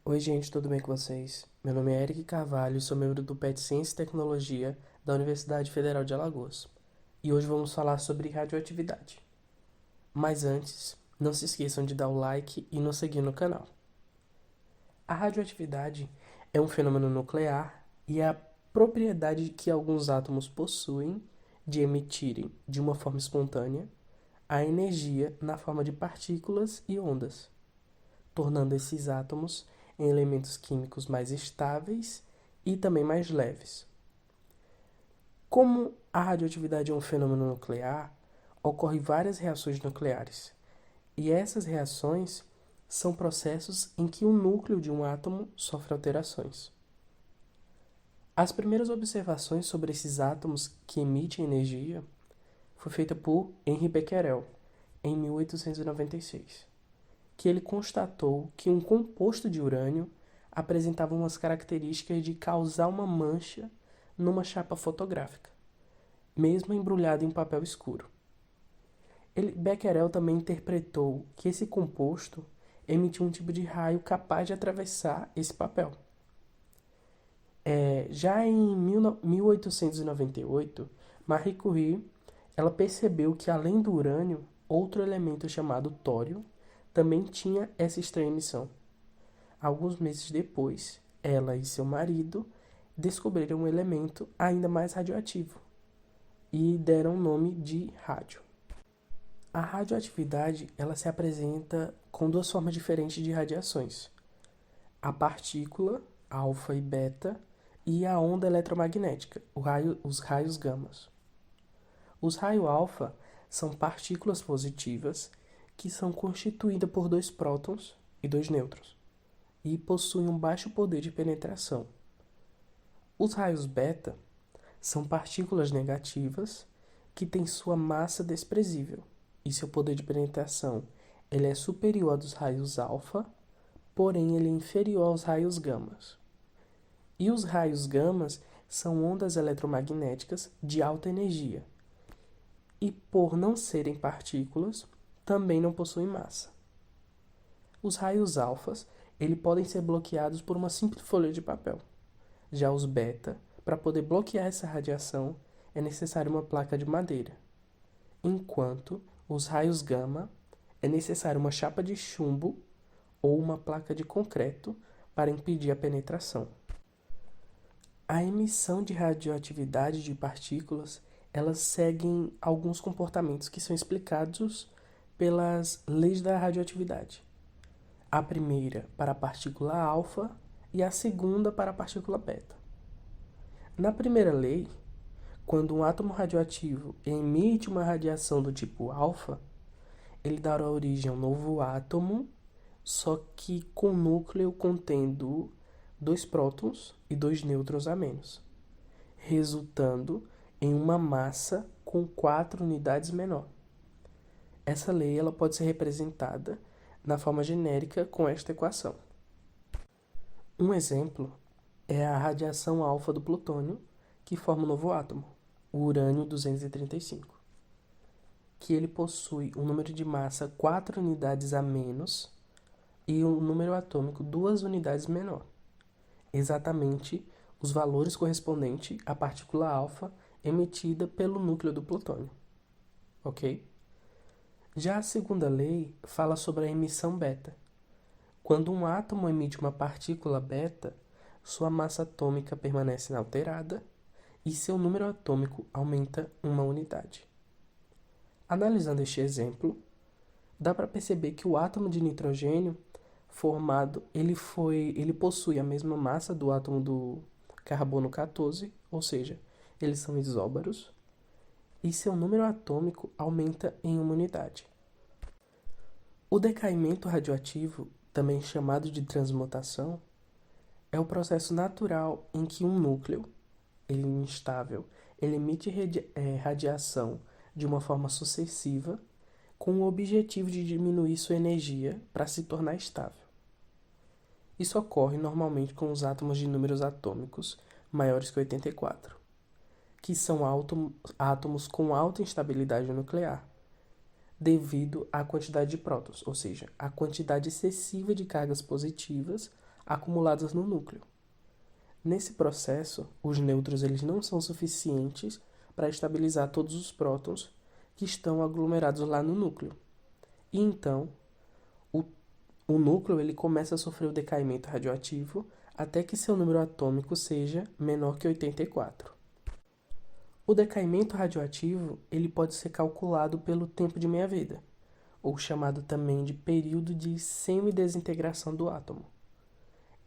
Oi, gente, tudo bem com vocês? Meu nome é Eric Carvalho, sou membro do PET Ciência e Tecnologia da Universidade Federal de Alagoas. E hoje vamos falar sobre radioatividade. Mas antes, não se esqueçam de dar o like e nos seguir no canal. A radioatividade é um fenômeno nuclear e é a propriedade que alguns átomos possuem de emitirem, de uma forma espontânea, a energia na forma de partículas e ondas, tornando esses átomos em elementos químicos mais estáveis e também mais leves. Como a radioatividade é um fenômeno nuclear, ocorrem várias reações nucleares, e essas reações são processos em que o núcleo de um átomo sofre alterações. As primeiras observações sobre esses átomos que emitem energia foi feita por Henri Becquerel, em 1896, que ele constatou que um composto de urânio apresentava umas características de causar uma mancha numa chapa fotográfica, mesmo embrulhado em papel escuro. Becquerel também interpretou que esse composto emitia um tipo de raio capaz de atravessar esse papel. Já em 1898, Marie Curie ela percebeu que, além do urânio, outro elemento chamado tório também tinha essa estranha emissão. Alguns meses depois, ela e seu marido descobriram um elemento ainda mais radioativo e deram o nome de rádio. A radioatividade ela se apresenta com duas formas diferentes de radiações: a partícula, alfa e beta, e a onda eletromagnética, os raios gamas. Os raios alfa são partículas positivas que são constituídas por dois prótons e dois nêutrons e possuem um baixo poder de penetração. Os raios beta são partículas negativas que têm sua massa desprezível e seu poder de penetração ele é superior ao dos raios alfa, porém ele é inferior aos raios gamas. E os raios gamas são ondas eletromagnéticas de alta energia e, por não serem partículas, também não possuem massa. Os raios alfas eles podem ser bloqueados por uma simples folha de papel. Já os beta, para poder bloquear essa radiação, é necessário uma placa de madeira, enquanto os raios gama é necessário uma chapa de chumbo ou uma placa de concreto para impedir a penetração. A emissão de radioatividade de partículas, elas seguem alguns comportamentos que são explicados pelas leis da radioatividade. A primeira para a partícula alfa e a segunda para a partícula beta. Na primeira lei, quando um átomo radioativo emite uma radiação do tipo alfa, ele dará origem a um novo átomo, só que com núcleo contendo dois prótons e dois nêutrons a menos, resultando em uma massa com 4 unidades menor. Essa lei ela pode ser representada na forma genérica com esta equação. Um exemplo é a radiação alfa do plutônio, que forma um novo átomo, o urânio-235, que ele possui um número de massa 4 unidades a menos e um número atômico 2 unidades menor, exatamente os valores correspondentes à partícula alfa emitida pelo núcleo do plutônio, ok? Já a segunda lei fala sobre a emissão beta. Quando um átomo emite uma partícula beta, sua massa atômica permanece inalterada e seu número atômico aumenta uma unidade. Analisando este exemplo, dá para perceber que o átomo de nitrogênio formado, ele possui a mesma massa do átomo do carbono 14, ou seja, eles são isóbaros, e seu número atômico aumenta em uma unidade. O decaimento radioativo, também chamado de transmutação, é o processo natural em que um núcleo, ele instável, ele emite radiação de uma forma sucessiva com o objetivo de diminuir sua energia para se tornar estável. Isso ocorre normalmente com os átomos de números atômicos maiores que 84, que são átomos com alta instabilidade nuclear, devido à quantidade de prótons, ou seja, a quantidade excessiva de cargas positivas acumuladas no núcleo. Nesse processo, os nêutrons eles não são suficientes para estabilizar todos os prótons que estão aglomerados lá no núcleo. E então, o núcleo ele começa a sofrer o decaimento radioativo até que seu número atômico seja menor que 84. O decaimento radioativo ele pode ser calculado pelo tempo de meia-vida, ou chamado também de período de semidesintegração do átomo.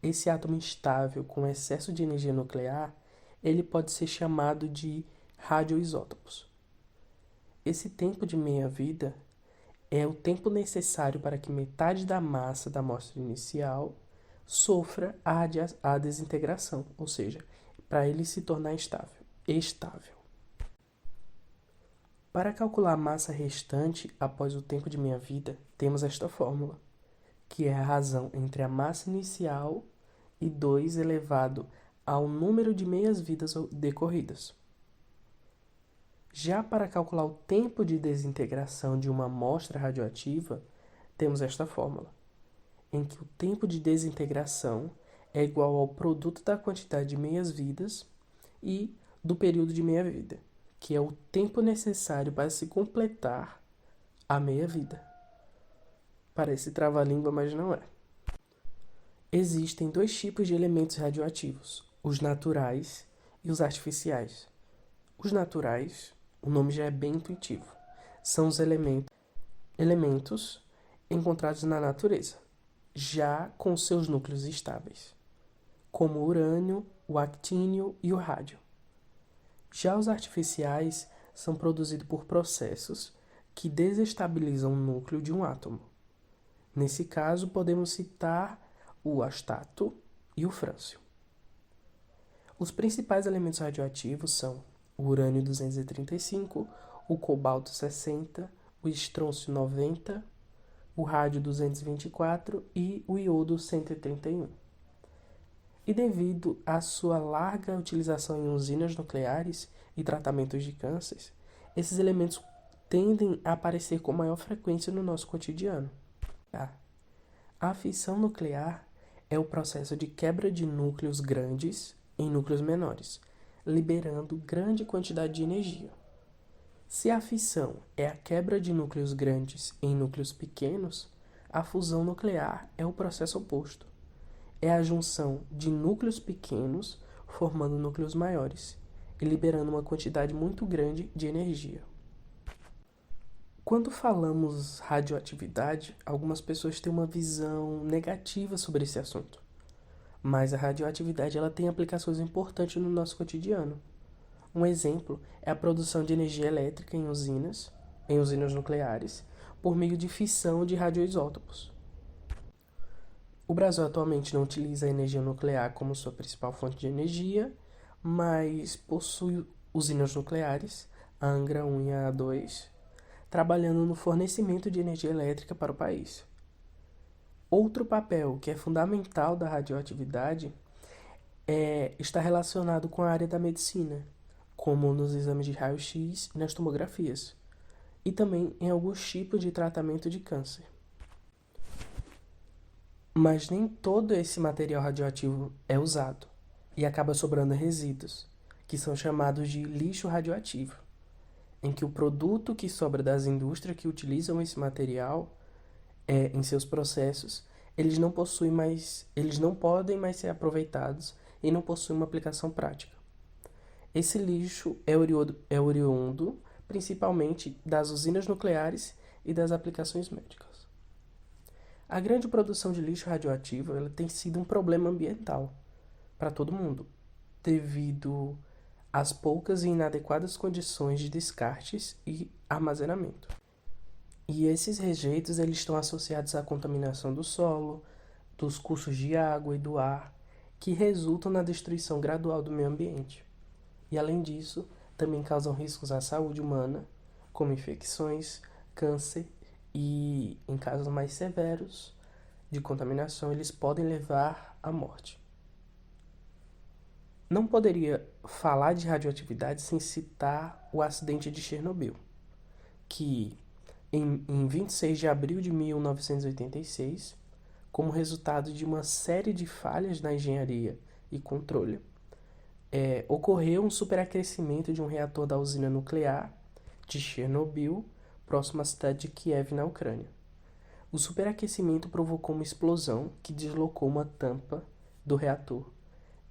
Esse átomo instável com excesso de energia nuclear, ele pode ser chamado de radioisótopos. Esse tempo de meia-vida é o tempo necessário para que metade da massa da amostra inicial sofra a desintegração, ou seja, para ele se tornar estável. Para calcular a massa restante após o tempo de meia-vida, temos esta fórmula, que é a razão entre a massa inicial e 2 elevado ao número de meias-vidas decorridas. Já para calcular o tempo de desintegração de uma amostra radioativa, temos esta fórmula, em que o tempo de desintegração é igual ao produto da quantidade de meias-vidas e do período de meia-vida, que é o tempo necessário para se completar a meia-vida. Parece trava-língua, mas não é. Existem 2 tipos de elementos radioativos, os naturais e os artificiais. Os naturais, o nome já é bem intuitivo, são os elementos encontrados na natureza, já com seus núcleos estáveis, como o urânio, o actínio e o rádio. Já os artificiais são produzidos por processos que desestabilizam o núcleo de um átomo. Nesse caso, podemos citar o astato e o frâncio. Os principais elementos radioativos são o urânio 235, o cobalto 60, o estrôncio 90, o rádio 224 e o iodo 131. E devido à sua larga utilização em usinas nucleares e tratamentos de cânceres, esses elementos tendem a aparecer com maior frequência no nosso cotidiano. A fissão nuclear é o processo de quebra de núcleos grandes em núcleos menores, liberando grande quantidade de energia. Se a fissão é a quebra de núcleos grandes em núcleos pequenos, a fusão nuclear é o processo oposto. É a junção de núcleos pequenos formando núcleos maiores e liberando uma quantidade muito grande de energia. Quando falamos radioatividade, algumas pessoas têm uma visão negativa sobre esse assunto. Mas a radioatividade ela tem aplicações importantes no nosso cotidiano. Um exemplo é a produção de energia elétrica em usinas nucleares, por meio de fissão de radioisótopos. O Brasil atualmente não utiliza a energia nuclear como sua principal fonte de energia, mas possui usinas nucleares, a Angra 1 e a A2, trabalhando no fornecimento de energia elétrica para o país. Outro papel que é fundamental da radioatividade está relacionado com a área da medicina, como nos exames de raio-x e nas tomografias, e também em alguns tipos de tratamento de câncer. Mas nem todo esse material radioativo é usado, e acaba sobrando resíduos, que são chamados de lixo radioativo, em que o produto que sobra das indústrias que utilizam esse material em seus processos, eles não podem mais ser aproveitados e não possuem uma aplicação prática. Esse lixo é oriundo principalmente das usinas nucleares e das aplicações médicas. A grande produção de lixo radioativo ela tem sido um problema ambiental para todo mundo, devido às poucas e inadequadas condições de descartes e armazenamento. E esses rejeitos eles estão associados à contaminação do solo, dos cursos de água e do ar, que resultam na destruição gradual do meio ambiente. E além disso, também causam riscos à saúde humana, como infecções, câncer e, em casos mais severos de contaminação, eles podem levar à morte. Não poderia falar de radioatividade sem citar o acidente de Chernobyl, que em 26 de abril de 1986 como resultado de uma série de falhas na engenharia e controle. Ocorreu um superaquecimento de um reator da usina nuclear de Chernobyl, próximo à cidade de Kiev, na Ucrânia. O superaquecimento provocou uma explosão que deslocou uma tampa do reator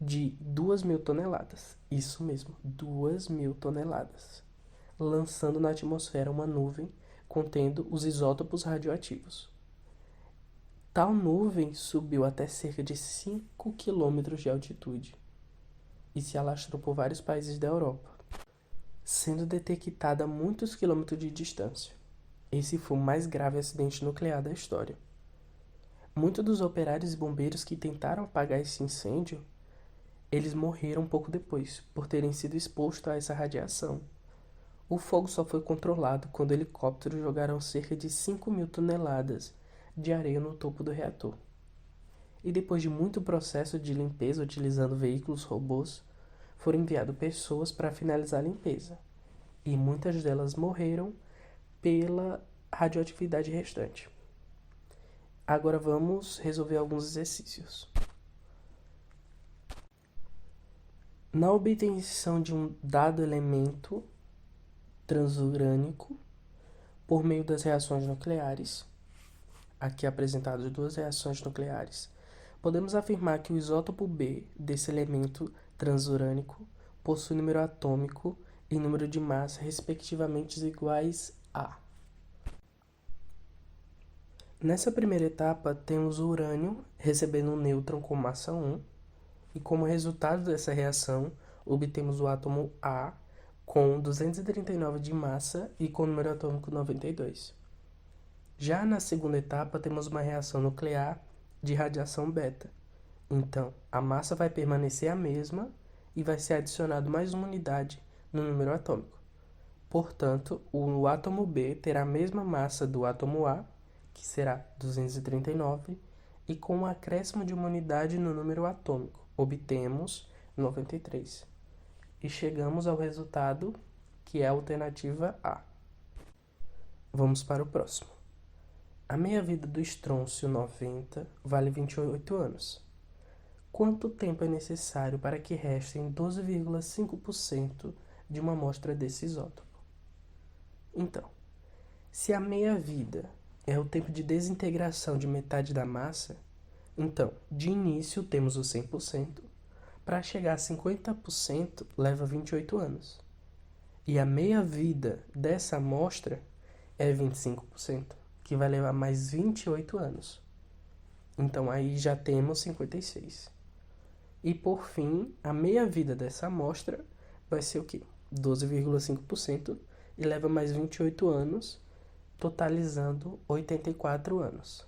de 2.000 toneladas. Isso mesmo, 2.000 toneladas, lançando na atmosfera uma nuvem contendo os isótopos radioativos. Tal nuvem subiu até cerca de 5 quilômetros de altitude e se alastrou por vários países da Europa, sendo detectada a muitos quilômetros de distância. Esse foi o mais grave acidente nuclear da história. Muitos dos operários e bombeiros que tentaram apagar esse incêndio, eles morreram pouco depois, por terem sido expostos a essa radiação. O fogo só foi controlado quando helicópteros jogaram cerca de 5.000 toneladas de areia no topo do reator. E depois de muito processo de limpeza utilizando veículos robôs, foram enviadas pessoas para finalizar a limpeza. E muitas delas morreram pela radioatividade restante. Agora vamos resolver alguns exercícios. Na obtenção de um dado elemento transurânico por meio das reações nucleares, aqui apresentadas duas reações nucleares, podemos afirmar que o isótopo B desse elemento transurânico possui número atômico e número de massa respectivamente iguais a. Nessa primeira etapa, temos o urânio recebendo um nêutron com massa 1, e como resultado dessa reação, obtemos o átomo A com 239 de massa e com número atômico 92. Já na segunda etapa, temos uma reação nuclear de radiação beta. Então, a massa vai permanecer a mesma e vai ser adicionado mais uma unidade no número atômico. Portanto, o átomo B terá a mesma massa do átomo A, que será 239, e com um acréscimo de uma unidade no número atômico, obtemos 93. E chegamos ao resultado, que é a alternativa A. Vamos para o próximo. A meia-vida do estrôncio 90 vale 28 anos. Quanto tempo é necessário para que restem 12,5% de uma amostra desse isótopo? Então, se a meia-vida é o tempo de desintegração de metade da massa, então, de início temos o 100%, para chegar a 50% leva 28 anos. E a meia-vida dessa amostra é 25%, que vai levar mais 28 anos. Então, aí já temos 56. E, por fim, a meia-vida dessa amostra vai ser o quê? 12,5% e leva mais 28 anos, totalizando 84 anos.